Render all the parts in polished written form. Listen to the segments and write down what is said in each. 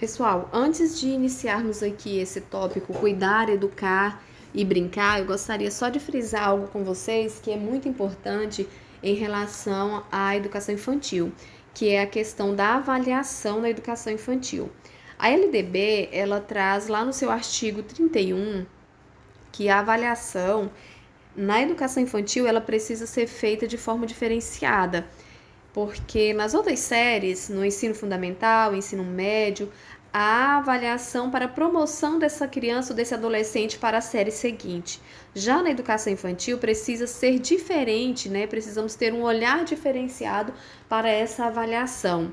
Pessoal, antes de iniciarmos aqui esse tópico, cuidar, educar e brincar, eu gostaria só de frisar algo com vocês que é muito importante em relação à educação infantil, que é a questão da avaliação na educação infantil. A LDB, ela traz lá no seu artigo 31 que a avaliação na educação infantil, ela precisa ser feita de forma diferenciada, porque nas outras séries, no ensino fundamental, ensino médio, há avaliação para a promoção dessa criança ou desse adolescente para a série seguinte. Já na educação infantil, precisa ser diferente, né? Precisamos ter um olhar diferenciado para essa avaliação.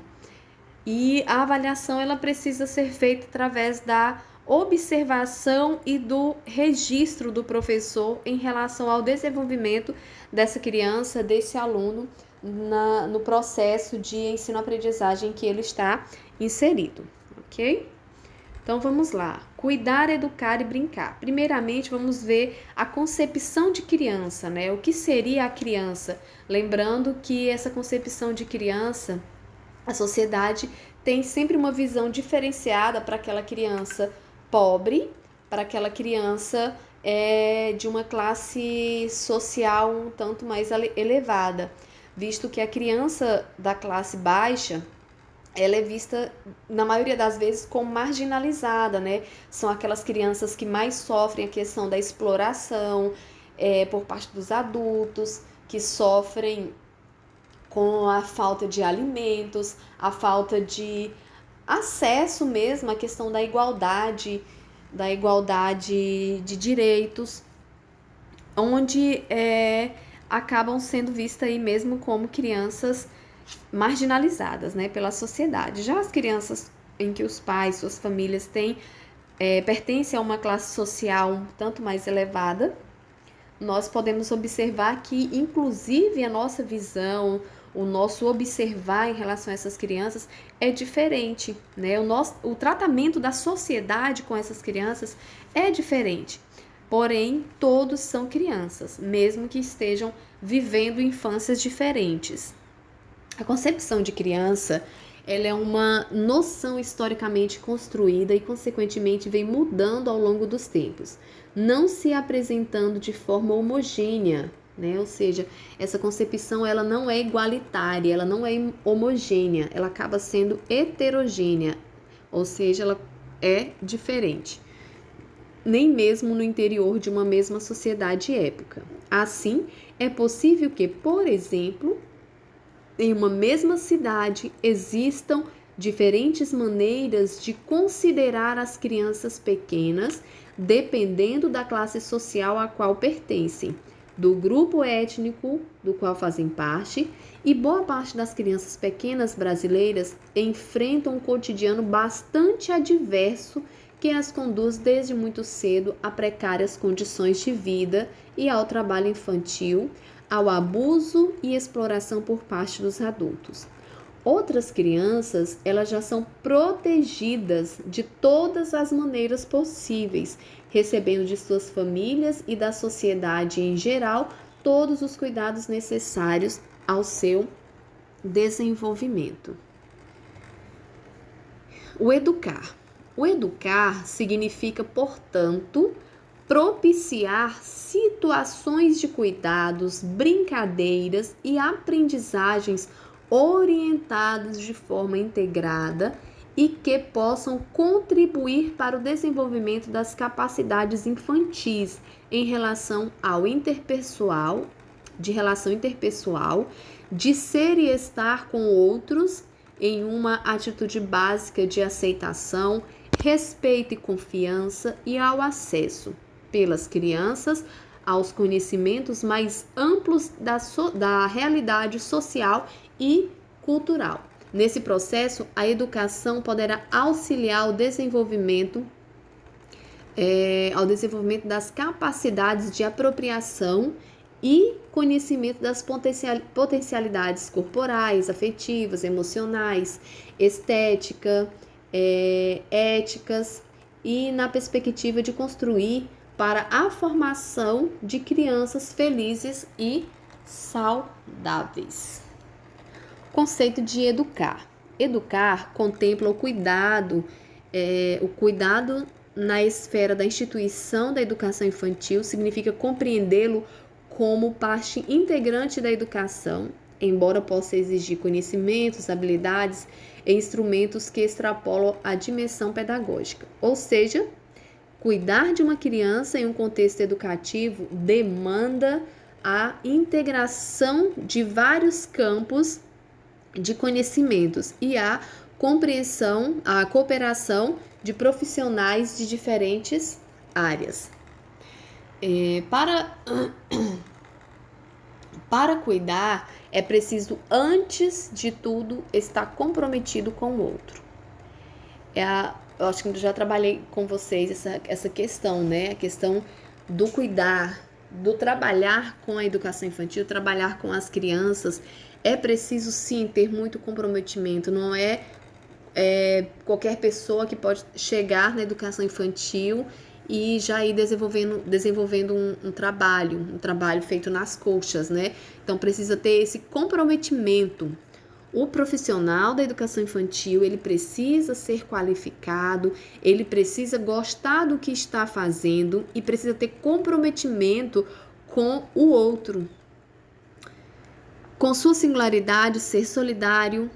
E a avaliação ela precisa ser feita através da observação e do registro do professor em relação ao desenvolvimento dessa criança, desse aluno, no processo de ensino-aprendizagem que ele está inserido, ok? Então vamos lá. Cuidar, educar e brincar. Primeiramente, vamos ver a concepção de criança, né? O que seria a criança? Lembrando que essa concepção de criança, a sociedade tem sempre uma visão diferenciada para aquela criança pobre, para aquela criança de uma classe social um tanto mais elevada, visto que a criança da classe baixa, ela é vista, na maioria das vezes, como marginalizada, né? São aquelas crianças que mais sofrem a questão da exploração por parte dos adultos, que sofrem com a falta de alimentos, a falta de acesso mesmo à questão da igualdade de direitos, onde acabam sendo vistas aí mesmo como crianças marginalizadas, né, pela sociedade. Já as crianças em que os pais, suas famílias pertencem a uma classe social um tanto mais elevada, nós podemos observar que, inclusive, a nossa visão, o nosso observar em relação a essas crianças é diferente, né? O tratamento da sociedade com essas crianças é diferente. Porém, todos são crianças, mesmo que estejam vivendo infâncias diferentes. A concepção de criança, ela é uma noção historicamente construída e, consequentemente, vem mudando ao longo dos tempos, não se apresentando de forma homogênea, né? Ou seja, essa concepção ela não é igualitária, ela não é homogênea, ela acaba sendo heterogênea, ou seja, ela é diferente, nem mesmo no interior de uma mesma sociedade e época. Assim, é possível que, por exemplo, em uma mesma cidade existam diferentes maneiras de considerar as crianças pequenas, dependendo da classe social a qual pertencem, do grupo étnico do qual fazem parte, e boa parte das crianças pequenas brasileiras enfrentam um cotidiano bastante adverso que as conduz desde muito cedo a precárias condições de vida e ao trabalho infantil, ao abuso e exploração por parte dos adultos. Outras crianças, elas já são protegidas de todas as maneiras possíveis, recebendo de suas famílias e da sociedade em geral todos os cuidados necessários ao seu desenvolvimento. O educar. O educar significa, portanto, propiciar situações de cuidados, brincadeiras e aprendizagens orientadas de forma integrada e que possam contribuir para o desenvolvimento das capacidades infantis em relação ao interpessoal, de relação interpessoal, de ser e estar com outros em uma atitude básica de aceitação, respeito e confiança e ao acesso pelas crianças aos conhecimentos mais amplos da realidade social e cultural. Nesse processo, a educação poderá auxiliar ao desenvolvimento das capacidades de apropriação e conhecimento das potencialidades corporais, afetivas, emocionais, estética, éticas e na perspectiva de construir para a formação de crianças felizes e saudáveis. Conceito de educar. Educar contempla o cuidado O cuidado na esfera da instituição da educação infantil significa compreendê-lo como parte integrante da educação, embora possa exigir conhecimentos, habilidades e instrumentos que extrapolam a dimensão pedagógica. Ou seja, cuidar de uma criança em um contexto educativo demanda a integração de vários campos de conhecimentos e a compreensão, a cooperação de profissionais de diferentes áreas. Para cuidar, é preciso, antes de tudo, estar comprometido com o outro. Eu acho que eu já trabalhei com vocês essa questão, né? A questão do cuidar, do trabalhar com a educação infantil, trabalhar com as crianças. É preciso, sim, ter muito comprometimento. Não é qualquer pessoa que pode chegar na educação infantil e já ir desenvolvendo um trabalho feito nas coxas, né? Então, precisa ter esse comprometimento. O profissional da educação infantil, ele precisa ser qualificado, ele precisa gostar do que está fazendo e precisa ter comprometimento com o outro. Com sua singularidade, ser solidário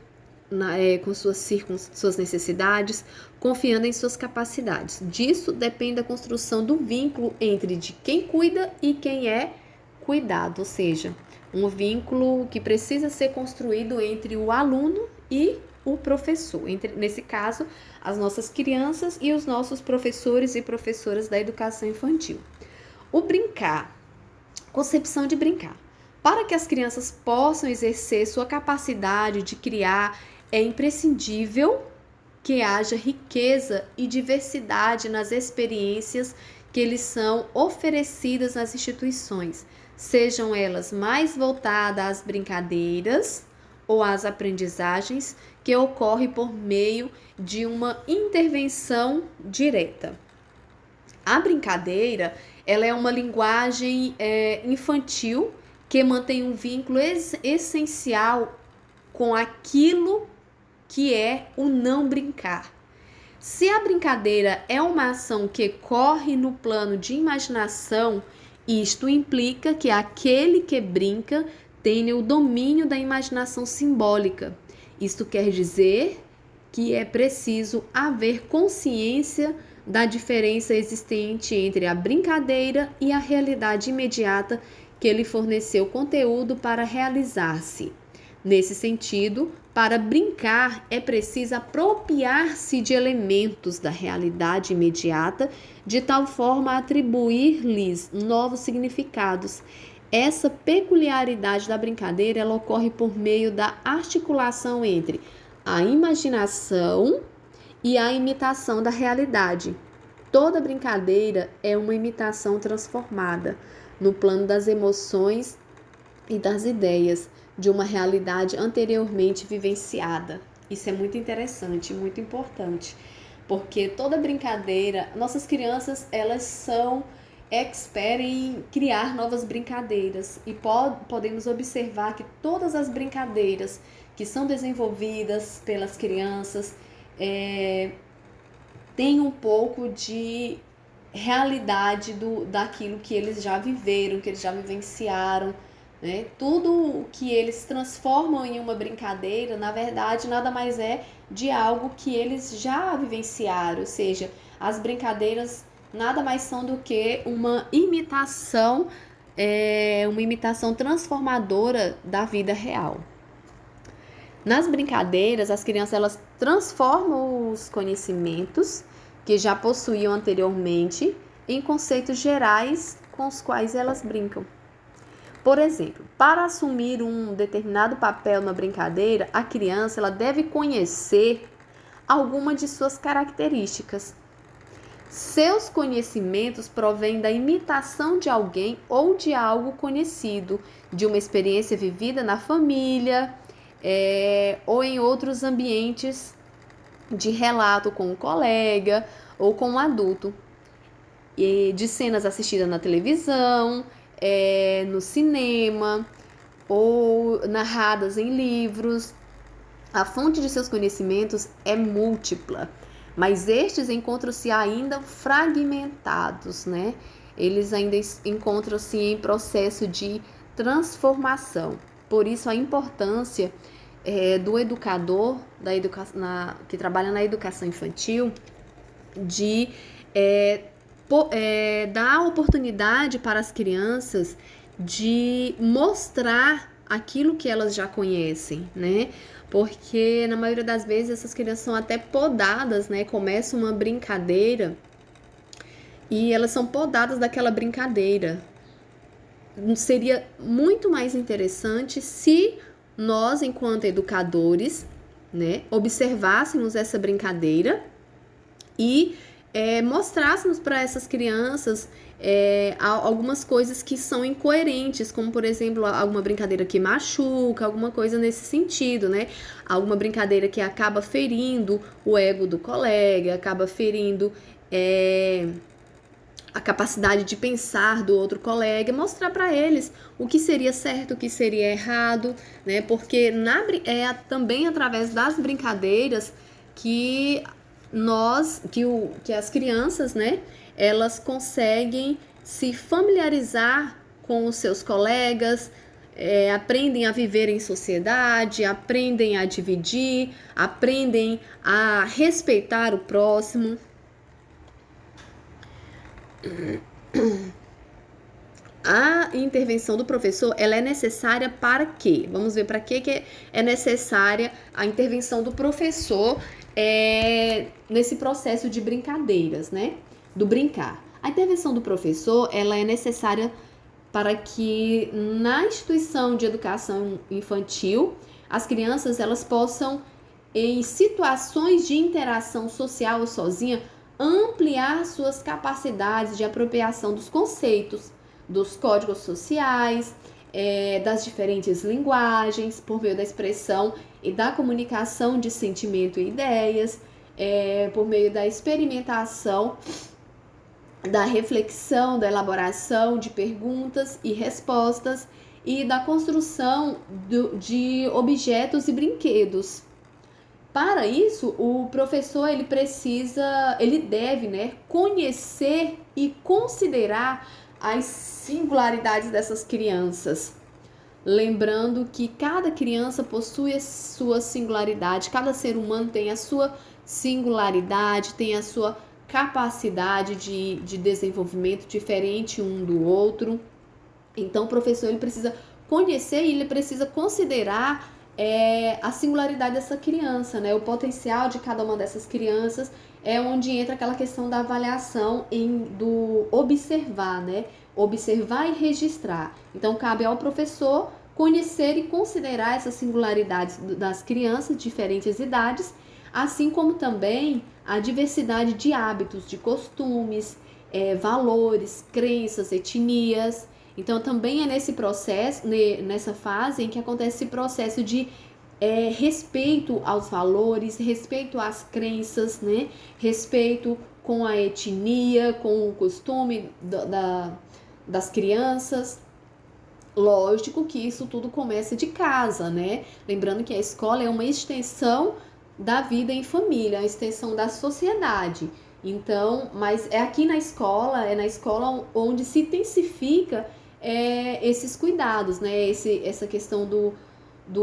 com suas necessidades, confiando em suas capacidades. Disso depende a construção do vínculo entre de quem cuida e quem é cuidado, ou seja, um vínculo que precisa ser construído entre o aluno e o professor. Nesse caso, as nossas crianças e os nossos professores e professoras da educação infantil. O brincar, concepção de brincar. Para que as crianças possam exercer sua capacidade de criar, é imprescindível que haja riqueza e diversidade nas experiências que lhes são oferecidas nas instituições, sejam elas mais voltadas às brincadeiras ou às aprendizagens que ocorrem por meio de uma intervenção direta. A brincadeira, ela é uma linguagem infantil que mantém um vínculo essencial com aquilo que é o não brincar. Se a brincadeira é uma ação que corre no plano de imaginação, isto implica que aquele que brinca tenha o domínio da imaginação simbólica. Isto quer dizer que é preciso haver consciência da diferença existente entre a brincadeira e a realidade imediata que lhe forneceu conteúdo para realizar-se. Nesse sentido, para brincar é preciso apropriar-se de elementos da realidade imediata, de tal forma a atribuir-lhes novos significados. Essa peculiaridade da brincadeira, ela ocorre por meio da articulação entre a imaginação e a imitação da realidade. Toda brincadeira é uma imitação transformada no plano das emoções e das ideias de uma realidade anteriormente vivenciada. Isso é muito interessante, muito importante, porque toda brincadeira, nossas crianças, elas são expert em criar novas brincadeiras e podemos observar que todas as brincadeiras que são desenvolvidas pelas crianças têm um pouco de realidade daquilo que eles já viveram, que eles já vivenciaram, né? Tudo o que eles transformam em uma brincadeira, na verdade, nada mais é de algo que eles já vivenciaram, ou seja, as brincadeiras nada mais são do que uma imitação transformadora da vida real. Nas brincadeiras, as crianças elas transformam os conhecimentos que já possuíam anteriormente em conceitos gerais com os quais elas brincam. Por exemplo, para assumir um determinado papel na brincadeira, a criança ela deve conhecer alguma de suas características. Seus conhecimentos provêm da imitação de alguém ou de algo conhecido, de uma experiência vivida na família ou em outros ambientes de relato com um colega ou com um adulto, de cenas assistidas na televisão, no cinema ou narradas em livros. A fonte de seus conhecimentos é múltipla, mas estes encontram-se ainda fragmentados, né? Eles ainda encontram-se em processo de transformação. Por isso, a importância do educador que trabalha na educação infantil de dar oportunidade para as crianças de mostrar aquilo que elas já conhecem, né? Porque na maioria das vezes essas crianças são até podadas, né? Começa uma brincadeira e elas são podadas daquela brincadeira. Seria muito mais interessante se nós, enquanto educadores, né, observássemos essa brincadeira e mostrássemos para essas crianças algumas coisas que são incoerentes, como, por exemplo, alguma brincadeira que machuca, alguma coisa nesse sentido, né? Alguma brincadeira que acaba ferindo o ego do colega, acaba ferindo a capacidade de pensar do outro colega, mostrar para eles o que seria certo, o que seria errado, né? Porque também através das brincadeiras que as crianças, né, elas conseguem se familiarizar com os seus colegas, aprendem a viver em sociedade, aprendem a dividir, aprendem a respeitar o próximo. A intervenção do professor, ela é necessária para quê? Vamos ver para que é necessária a intervenção do professor nesse processo de brincadeiras, né? Do brincar. A intervenção do professor, ela é necessária para que na instituição de educação infantil, as crianças elas possam, em situações de interação social ou sozinha, ampliar suas capacidades de apropriação dos conceitos, dos códigos sociais, das diferentes linguagens, por meio da expressão e da comunicação de sentimento e ideias, por meio da experimentação, da reflexão, da elaboração de perguntas e respostas e da construção de objetos e brinquedos. Para isso, o professor ele deve, né, conhecer e considerar as singularidades dessas crianças. Lembrando que cada criança possui a sua singularidade, cada ser humano tem a sua singularidade, tem a sua capacidade de desenvolvimento diferente um do outro. Então, o professor ele precisa conhecer e ele precisa considerar a singularidade dessa criança, né? O potencial de cada uma dessas crianças é onde entra aquela questão da avaliação do observar, né? Observar e registrar. Então, cabe ao professor conhecer e considerar essas singularidades das crianças de diferentes idades, assim como também a diversidade de hábitos, de costumes, valores, crenças, etnias. Então, também é nesse processo, nessa fase em que acontece esse processo de respeito aos valores, respeito às crenças, né? Respeito com a etnia, com o costume das crianças. Lógico que isso tudo começa de casa, né? Lembrando que a escola é uma extensão da vida em família, a extensão da sociedade. Então, mas é aqui na escola onde se intensifica esses cuidados, né? Essa questão do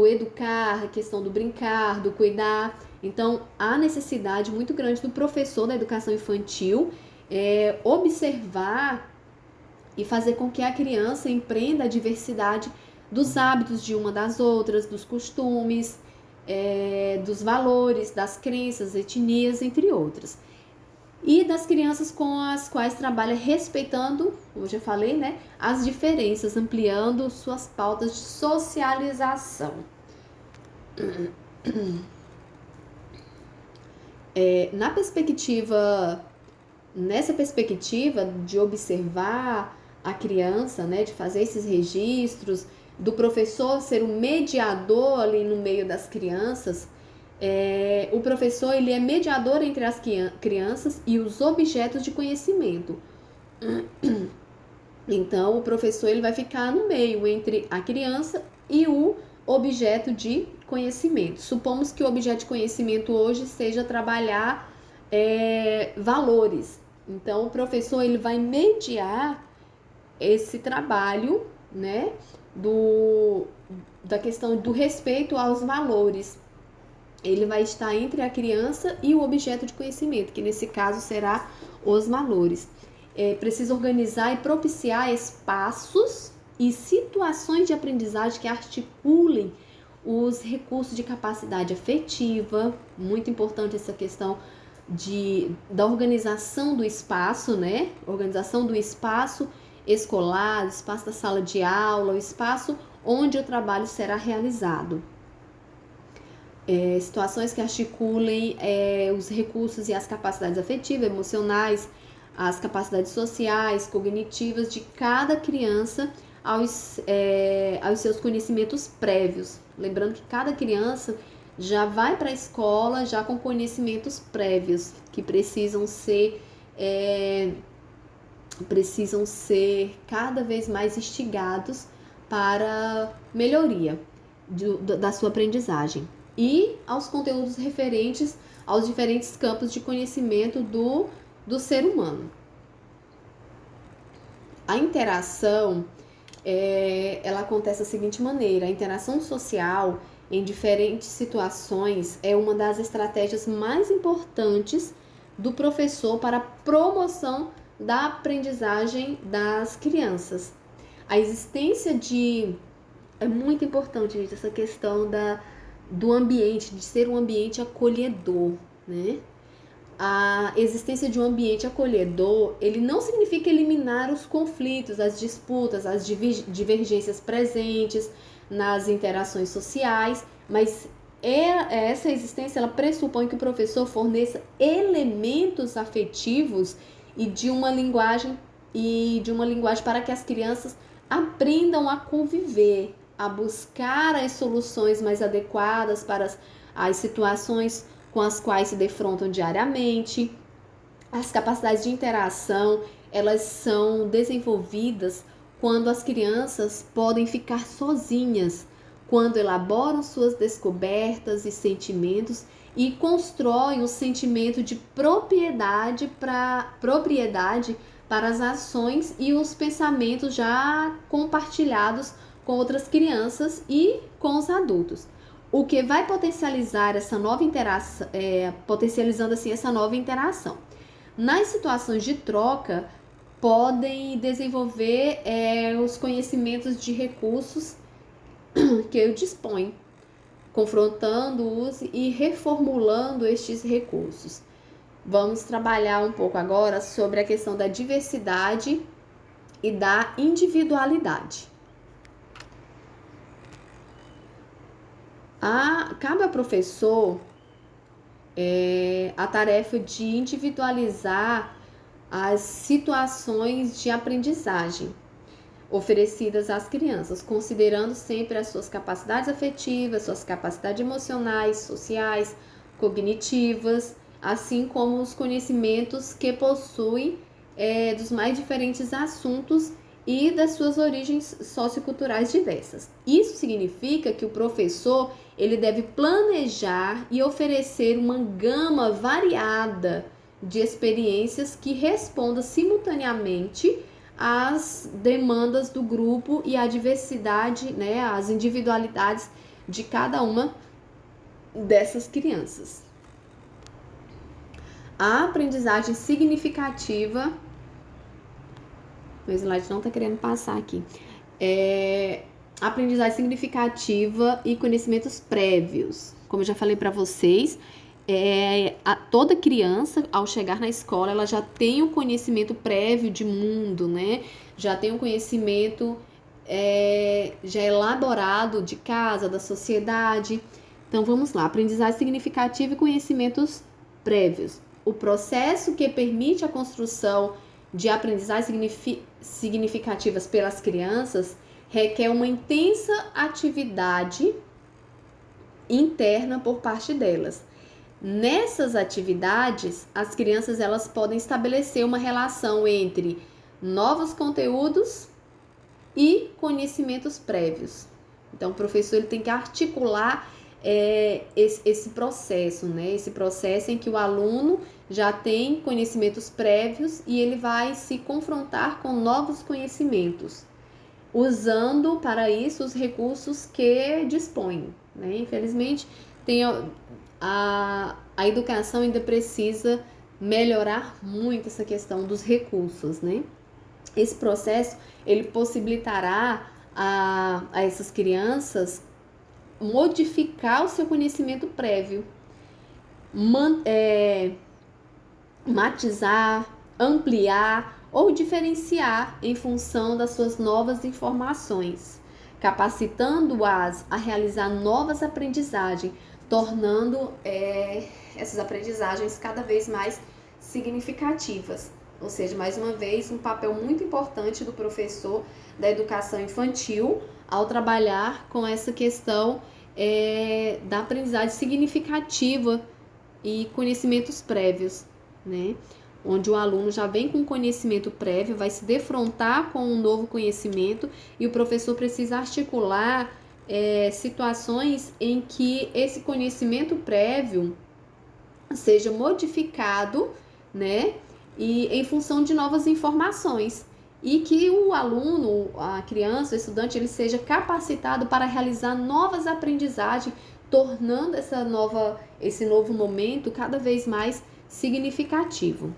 educar, a questão do brincar, do cuidar. Então, há necessidade muito grande do professor da educação infantil observar e fazer com que a criança empreenda a diversidade dos hábitos de uma das outras, dos costumes, dos valores, das crenças, etnias, entre outras. E das crianças com as quais trabalha respeitando, como eu já falei, né, as diferenças, ampliando suas pautas de socialização. Nessa perspectiva de observar a criança, né, de fazer esses registros, do professor ser um mediador ali no meio das crianças, o professor ele é mediador entre as crianças e os objetos de conhecimento. Então, o professor ele vai ficar no meio entre a criança e o objeto de conhecimento. Supomos que o objeto de conhecimento hoje seja trabalhar valores. Então, o professor ele vai mediar esse trabalho, né, da questão do respeito aos valores. Ele vai estar entre a criança e o objeto de conhecimento, que nesse caso será os valores. Precisa organizar e propiciar espaços e situações de aprendizagem que articulem os recursos de capacidade afetiva, muito importante essa questão da organização do espaço, né? Organização do espaço escolar, o espaço da sala de aula, o espaço onde o trabalho será realizado. Situações que articulem os recursos e as capacidades afetivas, emocionais, as capacidades sociais, cognitivas de cada criança aos seus conhecimentos prévios. Lembrando que cada criança já vai para a escola já com conhecimentos prévios que precisam ser cada vez mais instigados para melhoria da sua aprendizagem. E aos conteúdos referentes aos diferentes campos de conhecimento do ser humano. A interação, ela acontece da seguinte maneira: a interação social em diferentes situações é uma das estratégias mais importantes do professor para a promoção da aprendizagem das crianças. A existência é muito importante, gente, essa questão do ambiente, de ser um ambiente acolhedor, né? A existência de um ambiente acolhedor, ele não significa eliminar os conflitos, as disputas, as divergências presentes nas interações sociais, mas essa existência, ela pressupõe que o professor forneça elementos afetivos e de uma linguagem para que as crianças aprendam a conviver, a buscar as soluções mais adequadas para as situações com as quais se defrontam diariamente. As capacidades de interação, elas são desenvolvidas quando as crianças podem ficar sozinhas, quando elaboram suas descobertas e sentimentos e constroem um sentimento de propriedade para as ações e os pensamentos já compartilhados com outras crianças e com os adultos. O que vai potencializar essa nova interação, potencializando assim essa nova interação. Nas situações de troca, podem desenvolver os conhecimentos de recursos que eu disponho, confrontando-os e reformulando estes recursos. Vamos trabalhar um pouco agora sobre a questão da diversidade e da individualidade. Cabe ao professor a tarefa de individualizar as situações de aprendizagem oferecidas às crianças, considerando sempre as suas capacidades afetivas, suas capacidades emocionais, sociais, cognitivas, assim como os conhecimentos que possuem dos mais diferentes assuntos e das suas origens socioculturais diversas. Isso significa que o professor ele deve planejar e oferecer uma gama variada de experiências que responda simultaneamente às demandas do grupo e à diversidade, né, às individualidades de cada uma dessas crianças. A aprendizagem significativa, o slide não está querendo passar aqui, aprendizagem significativa e conhecimentos prévios. Como eu já falei para vocês, toda criança, ao chegar na escola, ela já tem um conhecimento prévio de mundo, né? Já tem um conhecimento já elaborado de casa, da sociedade. Então, vamos lá. Aprendizagem significativa e conhecimentos prévios. O processo que permite a construção de aprendizagem significativas pelas crianças requer uma intensa atividade interna por parte delas. Nessas atividades, as crianças elas podem estabelecer uma relação entre novos conteúdos e conhecimentos prévios. Então, o professor ele tem que articular esse processo, né? Esse processo em que o aluno já tem conhecimentos prévios e ele vai se confrontar com novos conhecimentos, usando para isso os recursos que dispõe, né? Infelizmente, a educação ainda precisa melhorar muito essa questão dos recursos, né? Esse processo, ele possibilitará a essas crianças modificar o seu conhecimento prévio, matizar, ampliar ou diferenciar em função das suas novas informações, capacitando-as a realizar novas aprendizagens, tornando essas aprendizagens cada vez mais significativas. Ou seja, mais uma vez, um papel muito importante do professor da educação infantil ao trabalhar com essa questão da aprendizagem significativa e conhecimentos prévios, né? Onde o aluno já vem com conhecimento prévio, vai se defrontar com um novo conhecimento e o professor precisa articular situações em que esse conhecimento prévio seja modificado, né? E em função de novas informações. E que o aluno, a criança, o estudante, ele seja capacitado para realizar novas aprendizagens, tornando esse novo momento cada vez mais significativo.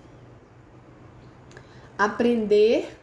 Aprender